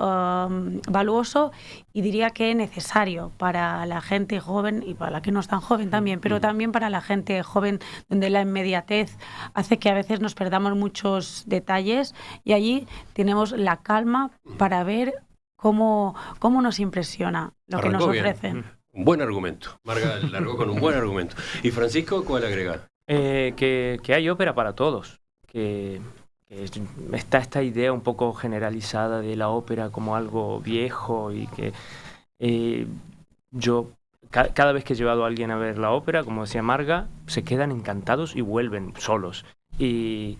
valuoso y diría que necesario para la gente joven y para la que no es tan joven también, pero también para la gente joven, donde la inmediatez hace que a veces nos perdamos muchos detalles y allí tenemos la calma para ver cómo nos impresiona lo que nos ofrecen. Un buen argumento. Marga largó con un buen argumento. ¿Y Francisco, cuál agrega? Que hay ópera para todos, que está esta idea un poco generalizada de la ópera como algo viejo y que yo cada vez que he llevado a alguien a ver la ópera, como decía Marga, se quedan encantados y vuelven solos. Y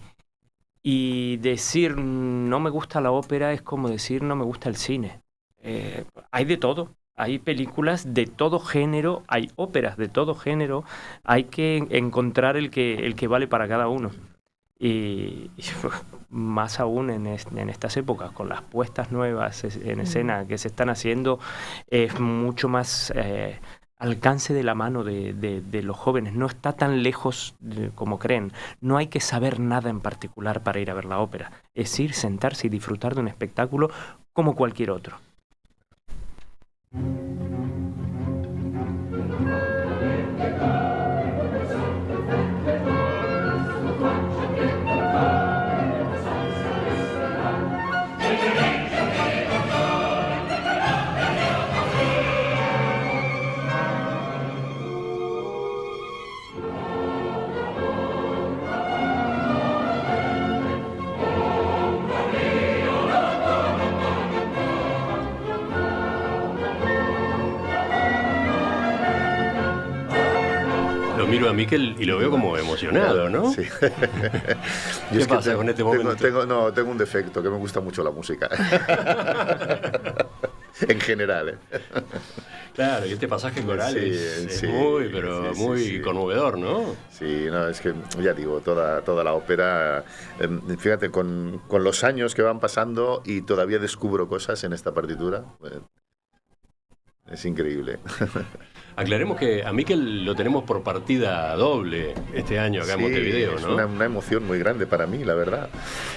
Y decir no me gusta la ópera es como decir no me gusta el cine. Hay de todo. Hay películas de todo género, hay óperas de todo género. Hay que encontrar el que vale para cada uno. Y más aún en estas épocas, con las puestas nuevas en escena que se están haciendo, es mucho más alcance de la mano de los jóvenes. No está tan lejos como creen. No hay que saber nada en particular para ir a ver la ópera. Es ir, sentarse y disfrutar de un espectáculo como cualquier otro. Miro a Miquel y lo veo como emocionado, ¿no? Sí. ¿Qué pasa con este momento? Tengo un defecto, que me gusta mucho la música. En general. Claro, y este pasaje coral es muy conmovedor, ¿no? Sí, no, es que ya digo, toda la ópera, fíjate, con los años que van pasando y todavía descubro cosas en esta partitura. Es increíble. Aclaremos que a Miquel lo tenemos por partida doble este año acá en Montevideo, ¿no? Es una emoción muy grande para mí, la verdad.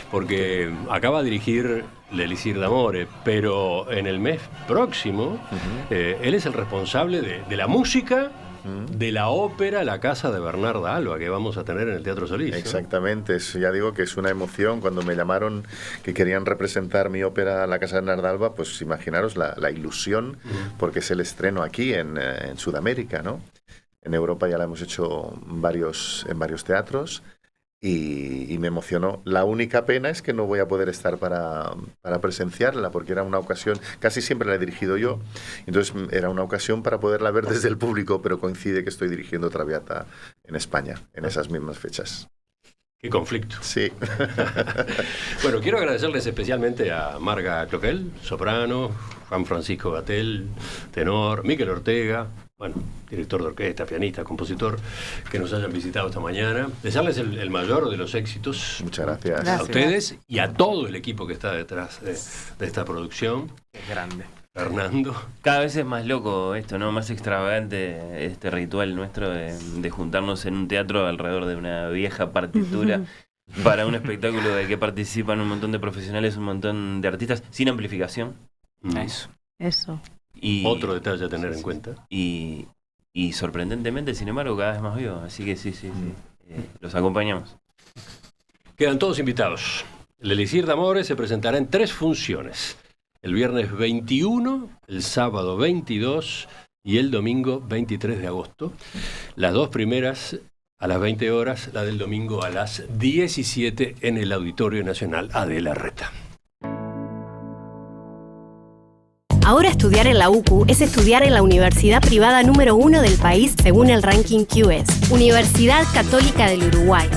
Porque acaba de dirigir l'Elisir d'Amore, pero en el mes próximo él es el responsable de la música de la ópera La Casa de Bernarda Alba, que vamos a tener en el Teatro Solís. Exactamente, ya digo que es una emoción. Cuando me llamaron que querían representar mi ópera La Casa de Bernarda Alba, pues imaginaros la ilusión, porque es el estreno aquí en Sudamérica, ¿no? En Europa ya la hemos hecho en varios teatros. Y me emocionó. La única pena es que no voy a poder estar para presenciarla, porque era una ocasión, casi siempre la he dirigido yo, entonces era una ocasión para poderla ver desde el público, pero coincide que estoy dirigiendo Traviata en España, en esas mismas fechas. Qué conflicto. Sí. Bueno, quiero agradecerles especialmente a Marga Cloquel, soprano, Juan Francisco Gatel, tenor, Miquel Ortega, bueno, director de orquesta, pianista, compositor, que nos hayan visitado esta mañana. Desearles el mayor de los éxitos. Muchas gracias. A ustedes y a todo el equipo que está detrás de esta producción. Es grande. Fernando. Cada vez es más loco esto, ¿no? Más extravagante este ritual nuestro de juntarnos en un teatro alrededor de una vieja partitura para un espectáculo de que participan un montón de profesionales, un montón de artistas, sin amplificación. Eso. Y, otro detalle a tener en cuenta. Y sorprendentemente, sin embargo, cada vez más vivo. Así que sí. Los acompañamos. Quedan todos invitados. L'Elisir d'Amore se presentará en 3 funciones. El viernes 21, el sábado 22 y el domingo 23 de agosto. Las 2 primeras a las 20 horas, la del domingo a las 17 en el Auditorio Nacional Adela Reta. Ahora estudiar en la UCU es estudiar en la universidad privada número 1 del país según el ranking QS, Universidad Católica del Uruguay.